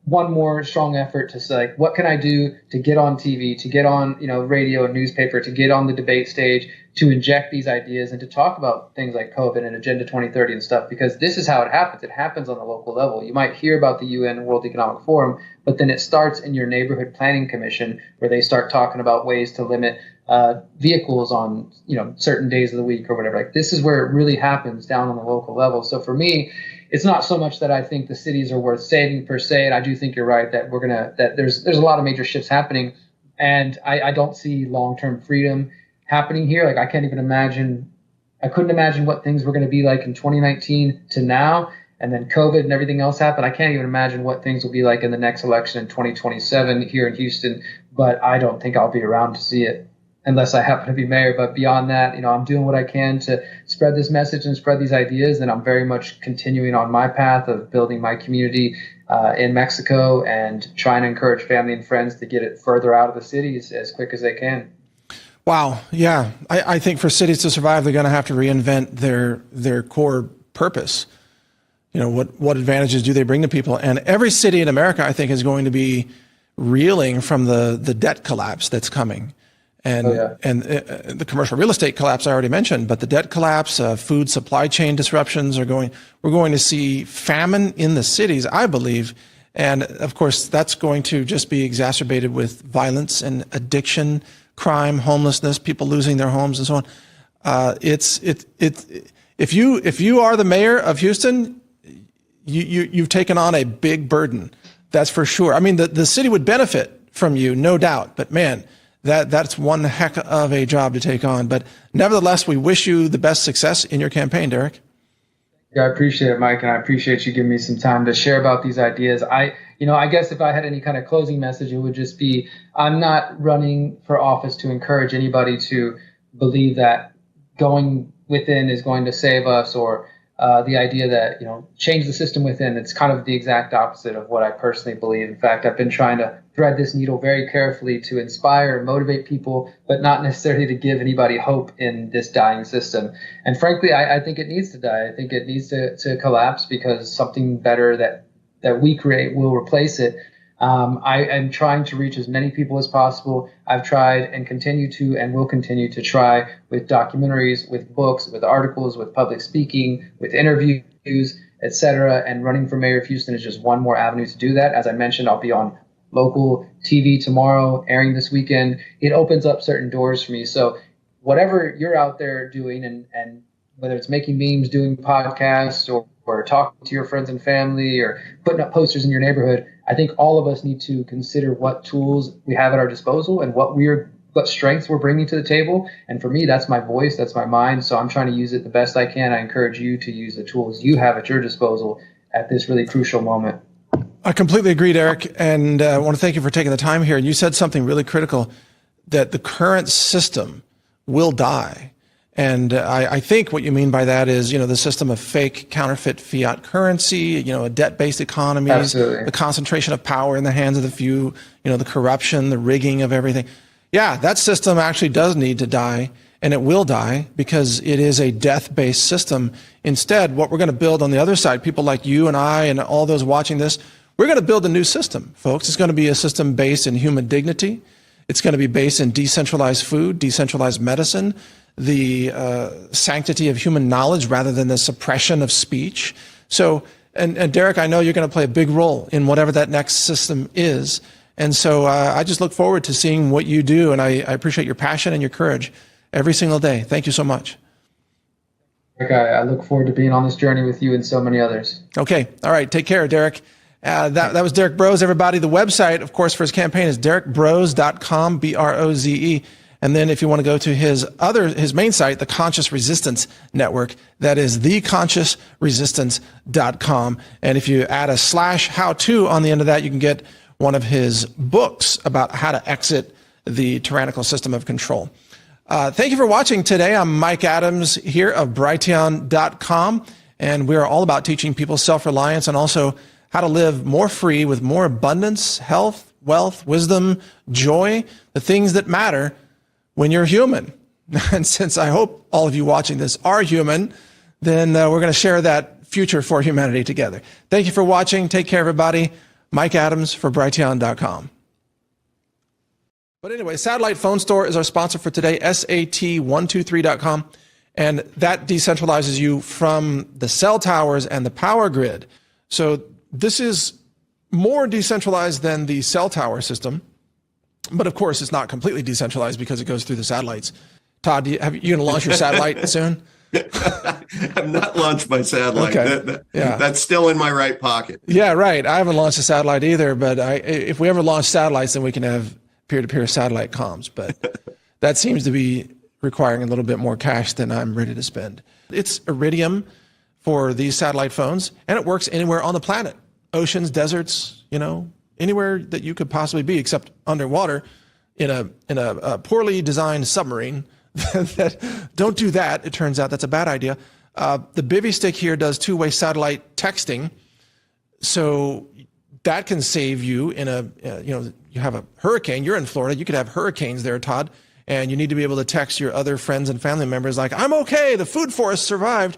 one more strong effort to say, like, what can I do to get on TV, to get on, radio and newspaper, to get on the debate stage, to inject these ideas and to talk about things like COVID and Agenda 2030 and stuff, because this is how it happens. It happens on the local level. You might hear about the UN World Economic Forum, but then it starts in your neighborhood planning commission, where they start talking about ways to limit vehicles on, certain days of the week or whatever. Like, this is where it really happens down on the local level. So for me, it's not so much that I think the cities are worth saving per se, and I do think you're right that that there's a lot of major shifts happening, and I don't see long-term freedom happening here. Like, I couldn't imagine what things were going to be like in 2019 to now, and then COVID and everything else happened. I can't even imagine what things will be like in the next election in 2027 here in Houston, but I don't think I'll be around to see it unless I happen to be mayor. But beyond that, I'm doing what I can to spread this message and spread these ideas. And I'm very much continuing on my path of building my community in Mexico and trying to encourage family and friends to get it further out of the cities as quick as they can. Wow. Yeah. I think for cities to survive, they're going to have to reinvent their core purpose. What advantages do they bring to people? And every city in America, I think, is going to be reeling from the debt collapse that's coming. And the commercial real estate collapse I already mentioned, but the debt collapse, food supply chain disruptions we're going to see famine in the cities, I believe. And of course, that's going to just be exacerbated with violence and addiction, crime, homelessness, people losing their homes and so on. If you are the mayor of Houston, you've taken on a big burden. That's for sure. I mean, the city would benefit from you, no doubt, but man, that's one heck of a job to take on. But nevertheless, we wish you the best success in your campaign, Derrick. Yeah, I appreciate it, Mike, and I appreciate you giving me some time to share about these ideas. I guess if I had any kind of closing message, it would just be, I'm not running for office to encourage anybody to believe that going within is going to save us, or the idea that, change the system within. It's kind of the exact opposite of what I personally believe. In fact, I've been trying to thread this needle very carefully to inspire and motivate people, but not necessarily to give anybody hope in this dying system. And frankly, I think it needs to die. I think it needs to collapse, because something better that we create will replace it. I am trying to reach as many people as possible. I've tried and continue to and will continue to try with documentaries, with books, with articles, with public speaking, with interviews, etc. And running for mayor of Houston is just one more avenue to do that. As I mentioned, I'll be on local TV tomorrow, airing this weekend. It opens up certain doors for me. So whatever you're out there doing, and whether it's making memes, doing podcasts, or talking to your friends and family, or putting up posters in your neighborhood, I think all of us need to consider what tools we have at our disposal and what strengths we're bringing to the table. And for me, that's my voice, that's my mind. So I'm trying to use it the best I can. I encourage you to use the tools you have at your disposal at this really crucial moment. I completely agree, Derrick, and I want to thank you for taking the time here. And you said something really critical, that the current system will die. And I think what you mean by that is, the system of fake, counterfeit fiat currency, a debt-based economy, the concentration of power in the hands of the few, the corruption, the rigging of everything. Yeah, that system actually does need to die, and it will die because it is a death-based system. Instead, what we're going to build on the other side, people like you and I and all those watching this, we're going to build a new system, folks. It's going to be a system based in human dignity. It's going to be based in decentralized food, decentralized medicine, the sanctity of human knowledge rather than the suppression of speech. So, and Derrick, I know you're going to play a big role in whatever that next system is. And so I just look forward to seeing what you do. And I appreciate your passion and your courage every single day. Thank you so much. I look forward to being on this journey with you and so many others. Okay. All right. Take care, Derrick. That was Derrick Broze, everybody. The website, of course, for his campaign is derrickbroze.com, BROZE. And then if you want to go to his main site, the Conscious Resistance Network, that is theconsciousresistance.com. And if you add a /how-to on the end of that, you can get one of his books about how to exit the tyrannical system of control. Thank you for watching today. I'm Mike Adams here of Brighteon.com, and we are all about teaching people self-reliance and also how to live more free with more abundance, health, wealth, wisdom, joy, the things that matter when you're human. And since I hope all of you watching this are human, then we're going to share that future for humanity together. Thank you for watching. Take care, everybody. Mike Adams for Brighteon.com. But anyway, Satellite Phone Store is our sponsor for today, SAT123.com. And that decentralizes you from the cell towers and the power grid. So this is more decentralized than the cell tower system. But of course, it's not completely decentralized because it goes through the satellites. Todd, you going to launch your satellite soon? I've not launched my satellite. Okay. That's still in my right pocket. Yeah, right. I haven't launched a satellite either, but if we ever launch satellites, then we can have peer-to-peer satellite comms. But that seems to be requiring a little bit more cash than I'm ready to spend. It's Iridium for these satellite phones, and it works anywhere on the planet. Oceans, deserts, anywhere that you could possibly be, except underwater in a poorly designed submarine. Don't do that. It turns out that's a bad idea. The Bivy stick here does two-way satellite texting, so that can save you in you have a hurricane. You're in Florida. You could have hurricanes there, Todd, and you need to be able to text your other friends and family members like, "I'm okay. The food forest survived."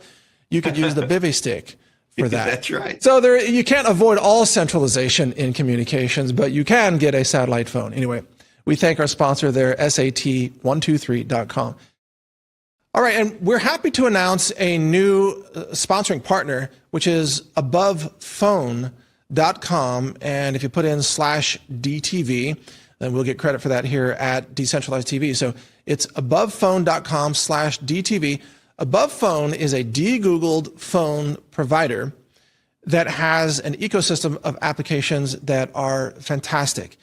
You could use the Bivy stick for that. That's right. So you can't avoid all centralization in communications, but you can get a satellite phone. Anyway, we thank our sponsor there, SAT123.com. All right, and we're happy to announce a new sponsoring partner, which is AbovePhone.com. And if you put in /DTV, then we'll get credit for that here at Decentralized TV. So it's AbovePhone.com/DTV. Above Phone is a de-Googled phone provider that has an ecosystem of applications that are fantastic.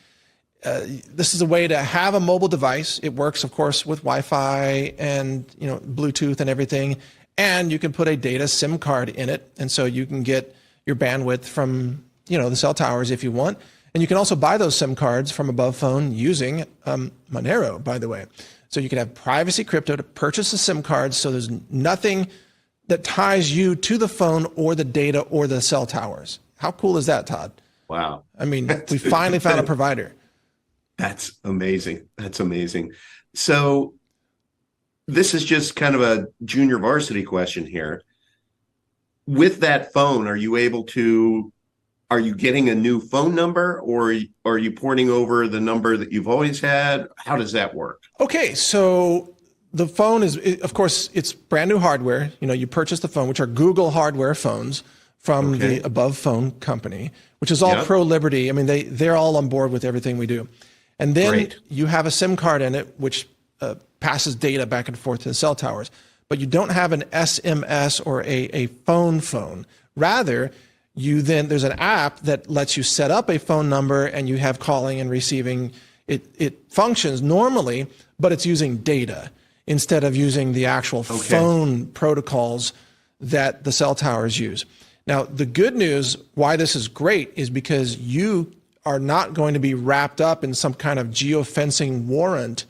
This is a way to have a mobile device. It works, of course, with Wi-Fi and Bluetooth and everything. And you can put a data SIM card in it, and so you can get your bandwidth from the cell towers if you want. And you can also buy those SIM cards from Above Phone using Monero, by the way. So you can have privacy crypto to purchase the SIM cards, so there's nothing that ties you to the phone or the data or the cell towers. How cool is that, Todd? Wow. I mean, we finally found a provider. That's amazing. That's amazing. So this is just kind of a junior varsity question here. With that phone, are you getting a new phone number, or are you porting over the number that you've always had? How does that work? Okay, so the phone is, of course, it's brand new hardware. You purchase the phone, which are Google hardware phones from the Above Phone company, which is all pro-liberty. I mean, they're all on board with everything we do. And then you have a SIM card in it, which passes data back and forth to the cell towers. But you don't have an SMS or a phone. Rather, there's an app that lets you set up a phone number, and you have calling and receiving. It functions normally, but it's using data instead of using the actual phone protocols that the cell towers use. Now, the good news why this is great is because you are not going to be wrapped up in some kind of geofencing warrant,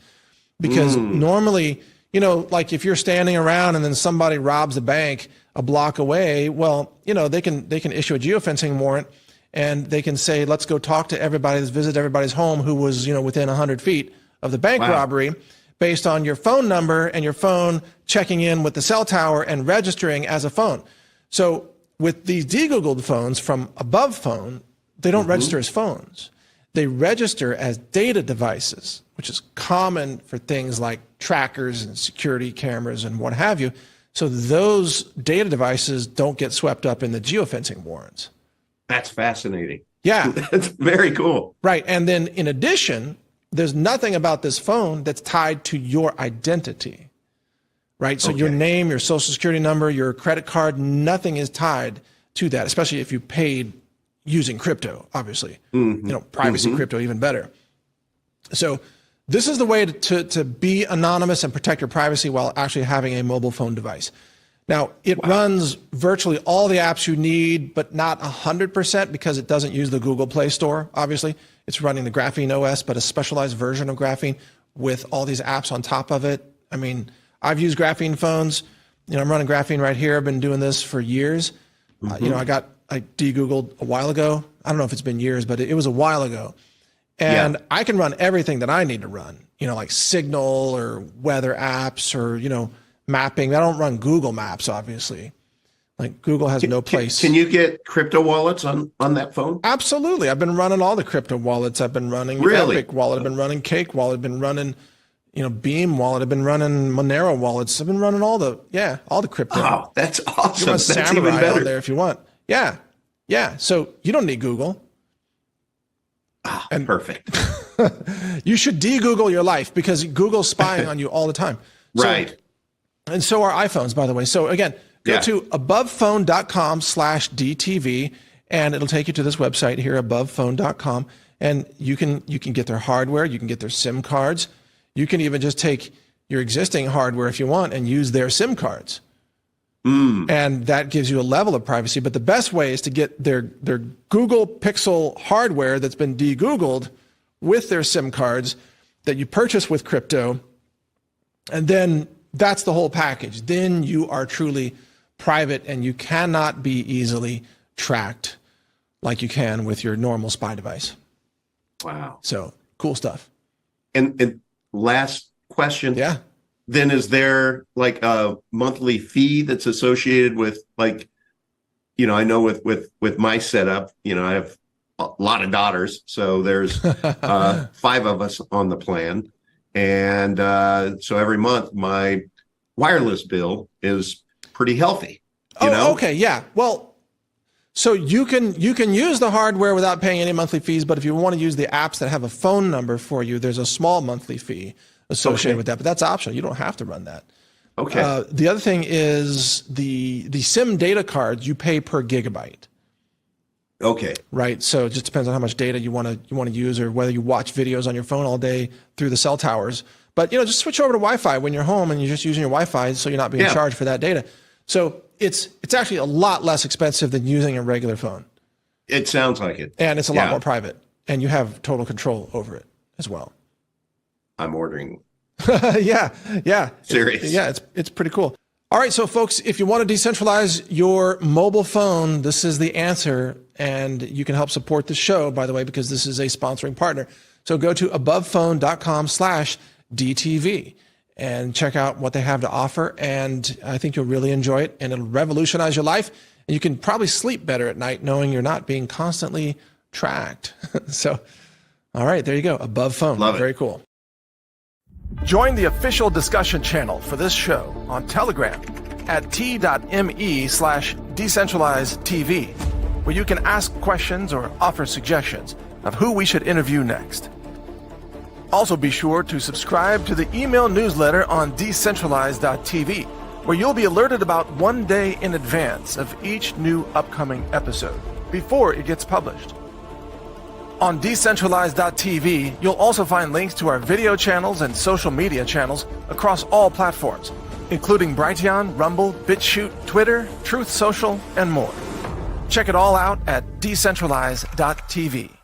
because normally, like if you're standing around and then somebody robs a bank a block away, well, they can issue a geofencing warrant and they can say, let's go talk to everybody, let's visit everybody's home who was, within 100 feet of the bank robbery, based on your phone number and your phone checking in with the cell tower and registering as a phone. So with these de-Googled phones from Above Phone, they don't register as phones. They register as data devices, which is common for things like trackers and security cameras and what have you. So those data devices don't get swept up in the geofencing warrants. That's fascinating. Yeah. That's very cool. Right. And then in addition, there's nothing about this phone that's tied to your identity. Right. So your name, your social security number, your credit card, nothing is tied to that, especially if you paid using crypto, obviously. Privacy crypto, even better. So this is the way to be anonymous and protect your privacy while actually having a mobile phone device. Now, it runs virtually all the apps you need, but not 100% because it doesn't use the Google Play Store, obviously. It's running the Graphene OS, but a specialized version of Graphene with all these apps on top of it. I mean, I've used Graphene phones. I'm running Graphene right here. I've been doing this for years. I de-Googled a while ago. I don't know if it's been years, but it was a while ago. And I can run everything that I need to run, like Signal or weather apps or, mapping. I don't run Google Maps, obviously. Like Google has no place. Can you get crypto wallets on that phone? Absolutely. I've been running all the crypto wallets. I've been running Epic Wallet. I've been running Cake Wallet. I've been running, Beam Wallet. I've been running Monero wallets. I've been running all the crypto. Oh, that's awesome. That's Samurai even better on there if you want. Yeah. Yeah. So you don't need Google. And perfect. You should de-Google your life because Google's spying on you all the time. Right. And so are iPhones, by the way. So again, go to abovephone.com/DTV and it'll take you to this website here, abovephone.com. And you can get their hardware. You can get their SIM cards. You can even just take your existing hardware if you want and use their SIM cards. And that gives you a level of privacy. But the best way is to get their Google Pixel hardware that's been de-Googled with their SIM cards that you purchase with crypto. And then that's the whole package. Then you are truly private and you cannot be easily tracked like you can with your normal spy device. Wow. So cool stuff. And last question. Yeah. Then is there like a monthly fee that's associated with I know with my setup, I have a lot of daughters. So there's 5 of us on the plan. And so every month my wireless bill is pretty healthy. You know? Okay. Yeah. Well, so you can use the hardware without paying any monthly fees. But if you want to use the apps that have a phone number for you, there's a small monthly fee associated with that, but that's optional. You don't have to run that. Okay. The other thing is the SIM data cards you pay per gigabyte. Okay. Right. So it just depends on how much data you want to use or whether you watch videos on your phone all day through the cell towers. But just switch over to Wi-Fi when you're home and you're just using your Wi-Fi, so you're not being charged for that data. So it's actually a lot less expensive than using a regular phone. It sounds like it. And it's a lot more private, and you have total control over it as well. I'm ordering. Yeah. Serious. It's pretty cool. All right, so folks, if you want to decentralize your mobile phone, this is the answer, and you can help support the show, by the way, because this is a sponsoring partner. So go to abovephone.com/DTV and check out what they have to offer, and I think you'll really enjoy it, and it'll revolutionize your life, and you can probably sleep better at night knowing you're not being constantly tracked. So, all right, there you go, Above Phone. Love it. Very cool. Join the official discussion channel for this show on Telegram at t.me/decentralizedtv, where you can ask questions or offer suggestions of who we should interview next. Also be sure to subscribe to the email newsletter on decentralized.tv, where you'll be alerted about 1 day in advance of each new upcoming episode before it gets published. On decentralized.tv, you'll also find links to our video channels and social media channels across all platforms, including Brighteon, Rumble, BitChute, Twitter, Truth Social, and more. Check it all out at decentralized.tv.